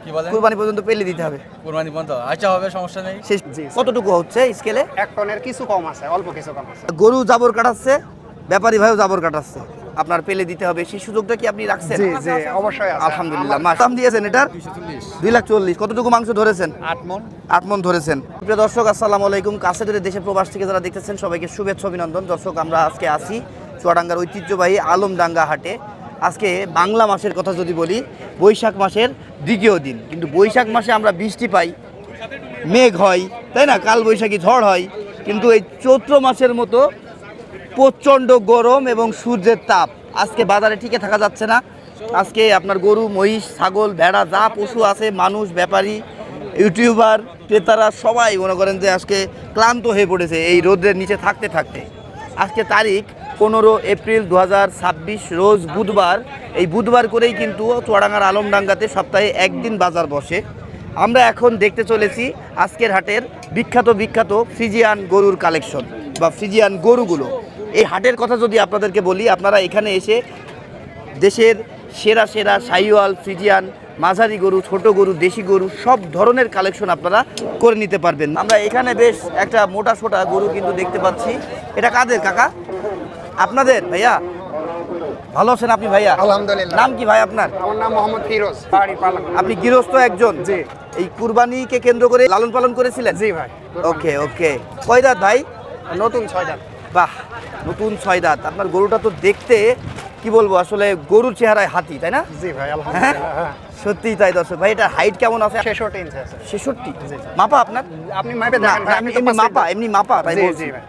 কি বলেন? কুরবানি পর্যন্ত পেলে দিতে হবে। কুরবানি পর্যন্ত আচ্ছা হবে, সমস্যা নেই। শেষ কতটুকু হচ্ছে স্কেলে? 1 টনের কিছু কম আছে, অল্প কিছু কম আছে। গরু জাবর কাটাচ্ছে, ব্যাপারী ভাইও জাবর কাটাচ্ছে, আপনার পেলে দিতে হবে, সেই সুযোগটা কি আপনি রাখছেন? জি জি অবশ্যই আছে। আলহামদুলিল্লাহ। মাছ দাম দিয়েছেন এটার 240। কতটুকু মাংস ধরেছেন? 8 মণ। 8 মণ ধরেছেন। প্রিয় দর্শক আসসালামু আলাইকুম। কাছে দূরে দেশে প্রবাস থেকে যারা দেখতেছেন সবাইকে শুভেচ্ছা অভিনন্দন। দর্শক আমরা আজকে আসি চুয়াডাঙ্গার ঐতিহ্যবাহী আলমডাঙ্গা হাটে। আজকে বাংলা মাসের কথা যদি বলি, বৈশাখ মাসের দ্বিতীয় দিন, কিন্তু বৈশাখ মাসে আমরা বৃষ্টি পাই, মেঘ হয়, তাই না, কাল বৈশাখী ঝড় হয়, কিন্তু এই চৈত্র মাসের মতো প্রচণ্ড গরম এবং সূর্যের তাপ আজকে বাজারে টিকে থাকা যাচ্ছে না। আজকে আপনার গরু, মহিষ, ছাগল, ভেড়া যা পশু আছে, মানুষ, ব্যাপারী, ইউটিউবার, ক্রেতারা সবাই মনে করেন যে আজকে ক্লান্ত হয়ে পড়েছে এই রোদের নিচে থাকতে থাকতে। আজকে তারিখ 15 এপ্রিল 2026, রোজ বুধবার। এই বুধবার করেই কিন্তু চুয়াডাঙ্গার আলমডাঙ্গাতে সপ্তাহে একদিন বাজার বসে। আমরা এখন দেখতে চলেছি আজকের হাটের বিখ্যাত ফ্রিজিয়ান গরুর কালেকশন বা ফ্রিজিয়ান গরুগুলো। এই হাটের কথা যদি আপনাদেরকে বলি, আপনারা এখানে এসে দেশের সেরা শাহিওয়াল, ফ্রিজিয়ান, মাঝারি গরু, ছোট গরু, দেশি গরু সব ধরনের কালেকশন আপনারা করে নিতে পারবেন। আমরা এখানে বেশ একটা মোটা সোটা গরু কিন্তু দেখতে পাচ্ছি। এটা কাদের কাকা? আপনাদের? ভাইয়া ভালো আছেন আপনি? ভাইয়া আলহামদুলিল্লাহ। নাম কি ভাই আপনার? আমার নাম মোহাম্মদ ফিরোজ, বাড়ি পালন। আপনি গৃহস্থ একজন? জি। এই কুরবানিকে কেন্দ্র করে লালন পালন করেছিলেন? জি ভাই। ওকে। কয় দাঁত ভাই? নতুন 6 দাঁত। বাহ, নতুন 6 দাঁত। আপনার গরুটা তো দেখতে কি বলবো, আসলে গরুর চেহারায় হাতি, তাই না? জি ভাই আলহামদুলিল্লাহ। হ্যাঁ সত্যিই তাই দর্শক। ভাই এটা হাইট কেমন আছে? 66 ইঞ্চি আছে। 66? মাপা আপনার? আপনি মাপে না, দেখেন ভাই, আমি আমি তো এমনি পাশেই মাপা, তো- এমনি মাপা তাই জি বলছি। জি ভাই।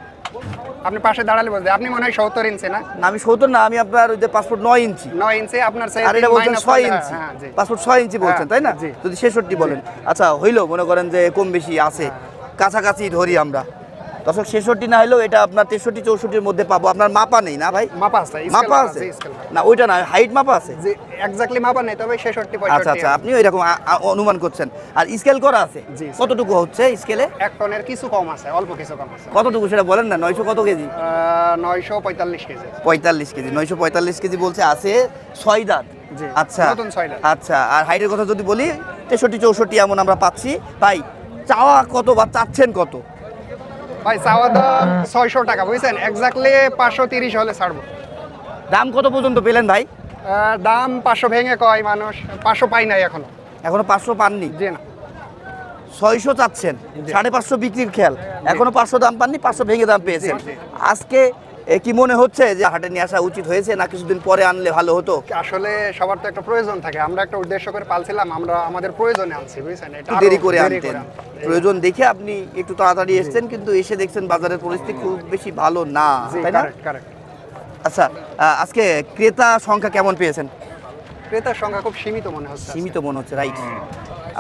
আপনি পাশে দাঁড়ালে বলতে, আপনি মনে হয় 70 ইঞ্চি না? না, আমি 70 না, আমি আপনার ওই যে পাসপোর্ট 9 ইঞ্চি। 9 ইঞ্চি আপনার চাই। আর এটা বলছেন 6 ইঞ্চি। হ্যাঁ জি। পাসপোর্ট 6 ইঞ্চি বলছেন, তাই না? জি। যদি 66 বলেন, আচ্ছা হইলো, মনে করেন যে কম বেশি আছে, কাছাকাছি ধরি আমরা। দর্শক 66 না হলেও এটা আপনার 63 64-র মধ্যে পাবো। আপনার মাপা নেই না ভাই? মাপা আছে, স্কেল মাপা আছে? জি, স্কেল মাপা। না ওইটা না, হাইট মাপা আছে। জি এক্স্যাক্টলি মাপা নেই, তবে 66 আচ্ছা 65। আপনি এরকম অনুমান করছেন। আর স্কেল করা আছে? জি। কতটুকু হচ্ছে স্কেলে? 1 টনের কিছু কম আছে, অল্প কিছু কম আছে। কতটুকু সেটা বলেন না। 900 কত কেজি? 945 কেজি। 45 কেজি। 945 কেজি বলছে, আছে 6 দাঁত। জি। আচ্ছা নতুন 6 দাঁত। আচ্ছা। আর হাইটের কথা যদি বলি 63 64 এমন আমরা পাচ্ছি। ভাই চাওয়া কত বা চাচ্ছেন কত? ভাই চাওয়া দাম 600 টাকা, বুঝছেন? এক্স্যাক্টলি 530 হলে ছাড়বো। দাম কত পর্যন্ত পেলেন ভাই? দাম 500 ভেঙে কয় মানুষ, 500 পাই নাই এখনো। এখনো 500 পাননি? জি না। 600 চাচ্ছেন, 550 বিক্রির খেয়াল, এখনো 500 দাম পাননি, 500 ভেঙে দাম পেয়েছেন। জি। আজকে কি মনে হচ্ছে যে হাটে নিয়ে আসা উচিত হয়েছে, না কিছুদিন পরে আনলে ভালো হতো? আসলে সবার তো একটা প্রয়োজন থাকে, আমরা একটা উদ্দেশ্য করে পালছিলাম, আমরা আমাদের প্রয়োজনে আনছি, বুঝছেন? এটা একটু আরো দেরি করে দেরি আনতেন, আনছি। প্রয়োজন দেখে আপনি একটু তাড়াতাড়ি এসেছেন, কিন্তু এসে দেখছেন বাজারের পরিস্থিতি খুব বেশি ভালো না, জি তাই না? কারেক্ট। আচ্ছা, আজকে ক্রেতা সংখ্যা কেমন পেয়েছেন? ক্রেতার সংখ্যা খুব সীমিত মনে হচ্ছে। সীমিত মনে হচ্ছে, রাইট।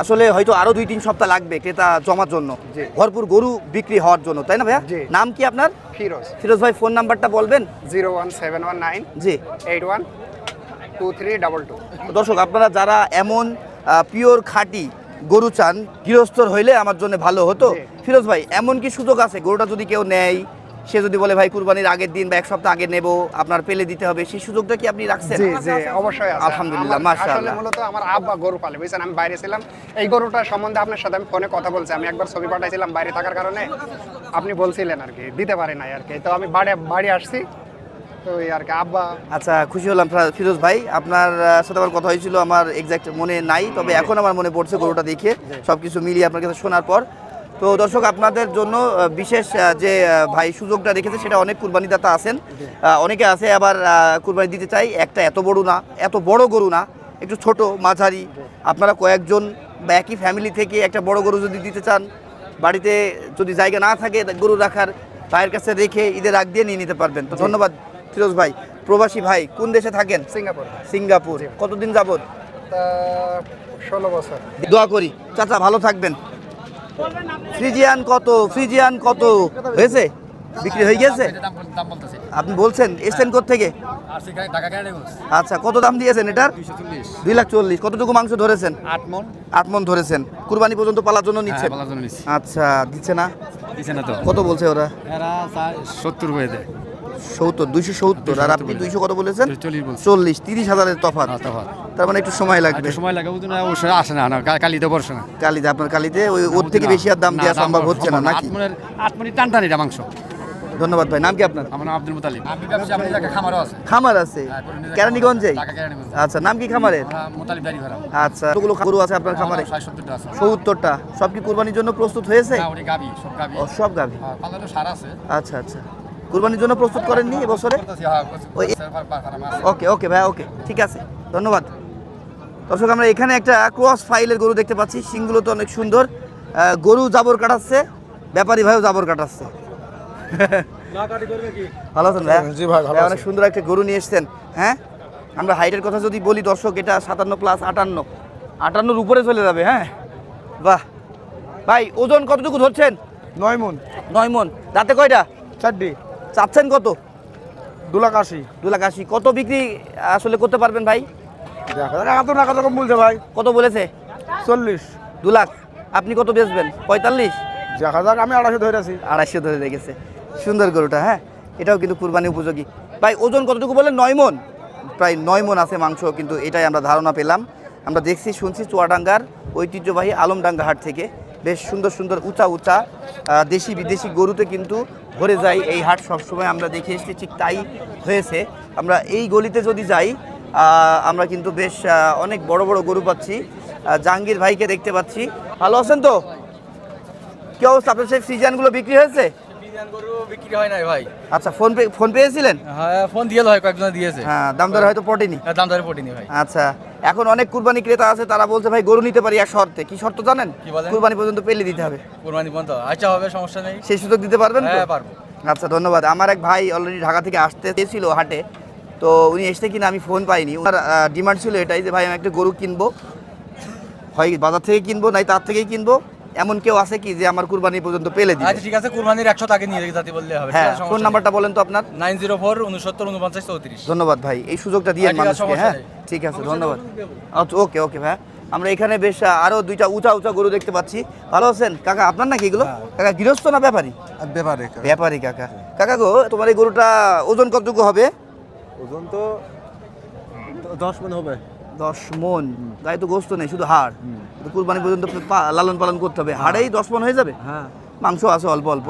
আসলে হয়তো আরো 2-3 সপ্তাহ লাগবে ক্রেতা জমার জন্য, জি। ভরপুর গরু বিক্রি হওয়ার জন্য, তাই না ভাইয়া? জি। নাম কি আপনার? ফিরোজ। ফিরোজ ভাই, ফোন নাম্বারটা বলবেন? 01719 জি। 812322। দর্শক আপনারা যারা এমন পিওর খাঁটি গরু চান, গৃহস্থর হইলে আমার জন্য ভালো হতো। জি। ফিরোজ ভাই, এমন কি সুযোগ আছে গরুটা যদি কেউ নেয়, সে যদি বলে ভাই কুরবানির আগের দিন বা 1 সপ্তাহ আগে নেব, আপনার পেলে দিতে হবে, সেই সুযোগটা কি আপনি রাখছেন? জি অবশ্যই আছে। আলহামদুলিল্লাহ, আমার আসলে মাশাআল্লাহ। মূলত আমার আব্বা গরু পালে, বুঝছেন? আমি বাইরে ছিলাম, এই গরুটা সম্বন্ধে আপনার সাথে আমি ফোনে কথা বলছি। আমি একবার ছবি পাঠাইছিলাম বাইরে থাকার কারণে, আপনি বলছিলেন আর কি, দিতে পারি নাই আর কি। তো আমি বাড়ি আসছি, তো এই আর কি আব্বা। আচ্ছা, খুশি হলাম ফিরোজ ভাই, আপনার সাথে আমার কথা হয়েছিল, আমার এক্সাক্ট মনে নাই, তবে এখন আমার মনে পড়ছে গরুটা দেখে, সব কিছু মিলিয়ে আপনার কাছে শোনার পর। তো দর্শক আপনাদের জন্য বিশেষ যে ভাই সুযোগটা রেখেছে, সেটা অনেক কুরবানিদাতা আছেন, অনেকে আছে আবার কুরবানি দিতে চাই, একটা এত বড় গরু না, একটু ছোট মাঝারি, আপনারা কয়েকজন বা একই ফ্যামিলি থেকে একটা বড় গরু যদি দিতে চান, বাড়িতে যদি জায়গা না থাকে গরু রাখার, ভাইয়ের কাছে রেখে ঈদের আগ দিয়ে নিয়ে নিতে পারবেন। তো ধন্যবাদ ফিরোজ ভাই। প্রবাসী ভাই, কোন দেশে থাকেন? সিঙ্গাপুর। সিঙ্গাপুর। কতদিন যাবত? 16 বছর। দোয়া করি চাচা ভালো থাকবেন। ফ্রিজিয়ান কত হয়েছে? বিক্রি হয়ে গেছে? আপনি বলছেন এসছেন থেকে? আচ্ছা, কত দাম দিয়েছেন এটার? 240। কতটুকু মাংস ধরেছেন? 8 মণ ধরেছেন। কুরবানি পর্যন্ত পালার জন্য নিচ্ছেন? আচ্ছা, দিচ্ছে না? কত বলছে ওরা? 70 হয়ে দেয়। 70 270 আর আপনি 200 কত বলেছেন 40 30,000-এর তফাৎ তার মানে একটু সময় লাগবে সময় লাগে বুঝুন অবশ্যই আসে না কালিতে বসে না কালিতে আপনার কালিতে ওর থেকে বেশি আর দাম দেওয়া সম্ভব হচ্ছে না নাকি আট মিনিট টানটানি এটা মাংস। ধন্যবাদ ভাই নাম কি আপনার আমার নাম আব্দুল মুতালিব। আমি ব্যবসা আপনি জায়গা খামারও আছে। খামার আছে কেরানীগঞ্জে ঢাকা কেরানীগঞ্জ। আচ্ছা নাম কি খামারের মুতালিব দাড়ি ভরা। আচ্ছা কতগুলো গরু আছে আপনার খামারে 70টা আছে। 70টা সব কি কুরবানির জন্য প্রস্তুত হয়েছে না ওই গাবি সব গাবি। ও সব গাভী পালারও সার আছে। আচ্ছা আচ্ছা কুরবানির জন্য প্রস্তুত করেননি এবছরে ওই ওকে ওকে ভাই ওকে ঠিক আছে ধন্যবাদ। দর্শক আমরা এখানে একটা ক্রস ফাইলের গরু দেখতে পাচ্ছি সিংগুলো তো অনেক সুন্দর গরু জাবর কাটাচ্ছে ব্যাপারী ভাইও জাবর কাটাচ্ছে ভালো আছেন ভাই জি ভাই ভালো অনেক সুন্দর একটা গরু নিয়ে এসেছেন হ্যাঁ আমরা হাইটের কথা যদি বলি দর্শক এটা 57 প্লাস 58 উপরে চলে যাবে হ্যাঁ বাহ ভাই ওজন কতটুকু ধরছেন 9 মণ 9 মণ দাঁতে কয়টা 4টি চাচ্ছেন কত 280 280 কত বিক্রি আসলে করতে পারবেন ভাই দেখা যাক এত টাকা রকম বলছে ভাই কত বলেছে 40 2 লাখ আপনি কত বেচবেন 45 দেখা যাক আমি 280 ধরে আছি 250 ধরে রেখেছে সুন্দর গরুটা হ্যাঁ এটাও কিন্তু কুরবানি উপযোগী ভাই ওজন কতটুকু বলেন 9 মণ প্রায় 9 মণ আছে মাংস কিন্তু এটাই আমরা ধারণা পেলাম আমরা দেখছি শুনছি চুয়াডাঙ্গার ঐতিহ্যবাহী আলমডাঙ্গা হাট থেকে বেশ সুন্দর সুন্দর উঁচা উঁচা দেশি বিদেশি গরুতে কিন্তু ভরে যায় এই হাট সবসময় আমরা দেখে এসেছি ঠিক তাই হয়েছে আমরা এই গলিতে যদি যাই আমরা কিন্তু বেশ অনেক বড় বড় গরু পাচ্ছি জাহাঙ্গীর ভাইকে দেখতে পাচ্ছি ভালো আছেন তো কি অবস্থা আপনার সেই ফ্রিজিয়ানগুলো বিক্রি হয়েছে গরু বিক্রি হয় নাই ভাই। আচ্ছা ফোন পেয়েছিলেন হ্যাঁ ফোন দিয়ে হয় কয়েকজন দিয়েছে। হ্যাঁ দাম দর হয়তো পটেনি দাম দরে পড়িনি ভাই। আচ্ছা এখন অনেক কুরবানি ক্রেতা আছে তারা বলছে ভাই গরু নিতে পারি এক শর্তে কি শর্ত জানেন কি বলেন? কুরবানি পর্যন্ত পেলে দিতে হবে কুরবানি পর্যন্ত আচ্ছা হবে সমস্যা নেই। সেই সুযোগ দিতে পারবেন তো হ্যাঁ পারবো। আচ্ছা ধন্যবাদ আমার এক ভাই অলরেডি ঢাকা থেকে আসতে চেয়েছিল হাটে তো উনি এসে কিনা আমি ফোন পাইনি ওনার ডিমান্ড ছিল এটাই যে ভাই আমি একটা গরু কিনবো হয় বাজার থেকে কিনবো নাই তার থেকেই কিনবো এমন কেউ আছে কি যে আমার কুরবানি পর্যন্ত পেলে দিবে আচ্ছা ঠিক আছে কুরবানির 100 টাকা নিয়ে যেতে বললে হবে। হ্যাঁ ফোন নাম্বারটা বলেন তো আপনার 904 69 49 34। ধন্যবাদ ভাই এই সুযোগটা দিয়ে আচ্ছা, ঠিক আছে, মানুষকে সমস্যা হ্যাঁ নেই। ঠিক আছে ধন্যবাদ আচ্ছা ওকে ওকে ভাই আমরা এখানে বেশ আরো দুইটা উঁচা উঁচা গরু দেখতে পাচ্ছি ভালো আছেন কাকা আপনার নাকি এগুলো কাকা গৃহস্থ না ব্যাপারী ব্যাপারে ব্যাপারী কাকা কাকা গো তোমার এই গরুটা ওজন কতটুকু হবে ওজন তো 10 মণ হবে 10 মণ গায়ে তো গোস্ত নেই শুধু হাড় কিন্তু কুরবানি পর্যন্ত লালন পালন করতে হবে হাড়েই 10 মণ হয়ে যাবে হ্যাঁ মাংস আছে অল্প অল্প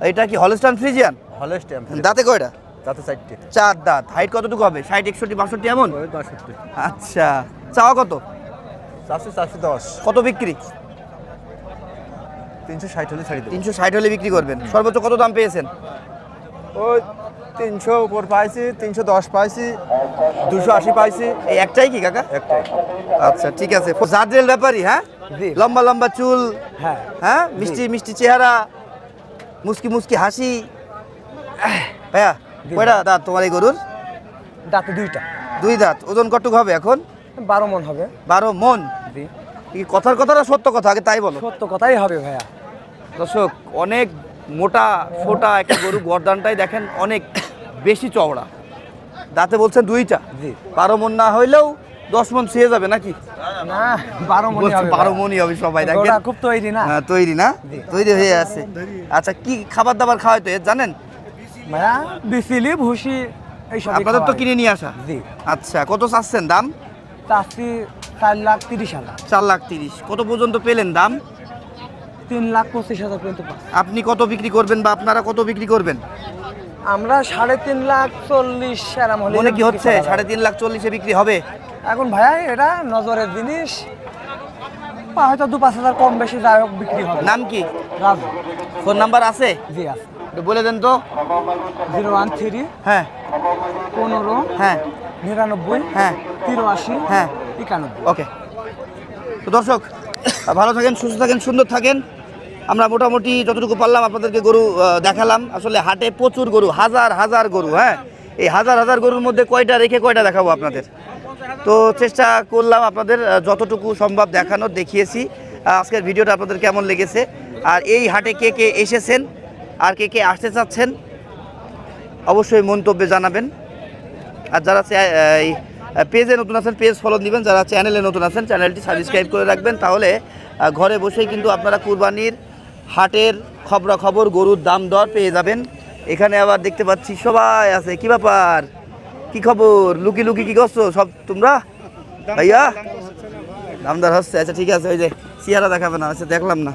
এটা কি হলস্টাইন ফ্রিজিয়ান হলস্টাইন দাঁতে কয়টা তাতে 4টি 4 দাঁত হাইট কতটুকু হবে 60 61 62 এমন ওই 62 আচ্ছা চাওয়া কত 410 কত বিক্রি 360 হলে ছাড়ি দেব 360 হলে বিক্রি করবেন সর্বোচ্চ কত দাম পেয়েছেন ওই 300 উপর পাইছি 310 পাইছি 280 পাইছি এই একটাই কি কাকা একটাই আচ্ছা ঠিক আছে জাদ্রেল ব্যাপারী হ্যাঁ জি। লম্বা লম্বা চুল হ্যাঁ হ্যাঁ মিষ্টি মিষ্টি চেহারা মুস্কি মুস্কি হাসি ভাইয়া কয়টা দাঁত তোমার এই গরুর দাঁতে দুইটা 2 দাঁত ওজন কতটুকু হবে এখন 12 মণ হবে 12 মণ জি কি কথার কথা না সত্য কথা আগে তাই বলো সত্য কথাই হবে ভাইয়া দর্শক অনেক মোটা ফোটা একটা গরু গর্দানটাই দেখেন অনেক বেশি চওড়া দাঁতে বলছেন 2টা জি 12 মণ না হইলেও 10 মণ ছুঁয়ে যাবে নাকি না 12 মণই হবে 12 মণই হবে সবাই দেখেন ওটা খুব তৈরি না হ্যাঁ তৈরি না জি। তৈরি হয়ে আছে আচ্ছা কি খাবার দাবার খাওয়াই তো এর জানেন ভাইয়া বিসিলি ভুসি এই সব আপনাদের তো কিনে নিয়ে আসা জি আচ্ছা কত চাচ্ছেন দাম চাষি 4,30,000 4,30,000 কত পর্যন্ত পেলেন দাম 3,25,000 পর্যন্ত পাই। আপনি কত বিক্রি করবেন বা আপনারা কত বিক্রি করবেন আমরা 3,40,000 এরম হলে মনে কি বিক্রি হচ্ছে করা যাবে। 3,40,000 বিক্রি হবে এখন ভাইয়া এটা নজরের জিনিস বা হয়তো 2-5,000 কম বেশি যাই হোক বিক্রি হবে নাম কি রাজু ফোন নাম্বার আছে জি আছে একটু বলে দেন তো 013 হ্যাঁ 15 হ্যাঁ 99 হ্যাঁ 83 হ্যাঁ 91 ওকে তো দর্শক ভালো থাকেন সুস্থ থাকেন সুন্দর থাকেন আমরা মোটামুটি যতটুকু পারলাম আপনাদেরকে গরু দেখালাম আসলে হাটে প্রচুর গরু হাজার হাজার গরু হ্যাঁ এই হাজার হাজার গরুর মধ্যে কয়টা রেখে কয়টা দেখাবো আপনাদের তো চেষ্টা করলাম আপনাদের যতটুকু সম্ভব দেখানোর দেখিয়েছি আজকের ভিডিওটা আপনাদের কেমন লেগেছে আর এই হাটে কে কে এসেছেন আর কে কে আসতে চাচ্ছেন অবশ্যই মন্তব্যে জানাবেন আর যারা এই পেজে নতুন আছেন পেজ ফলো দিবেন যারা চ্যানেলে নতুন আছেন চ্যানেলটি সাবস্ক্রাইব করে রাখবেন তাহলে ঘরে বসেই কিন্তু আপনারা কুরবানির হাটের খবরাখবর গরুর দাম দর পেয়ে যাবেন এখানে আবার দেখতে পাচ্ছি সবাই আছে। কি ব্যাপার, কি খবর? লুকি লুকি কি করছো সব তোমরা? ভাইয়া দামদার হচ্ছে, আচ্ছা ঠিক আছে। ওই যে চেহারা দেখাবে না, আচ্ছা দেখলাম না।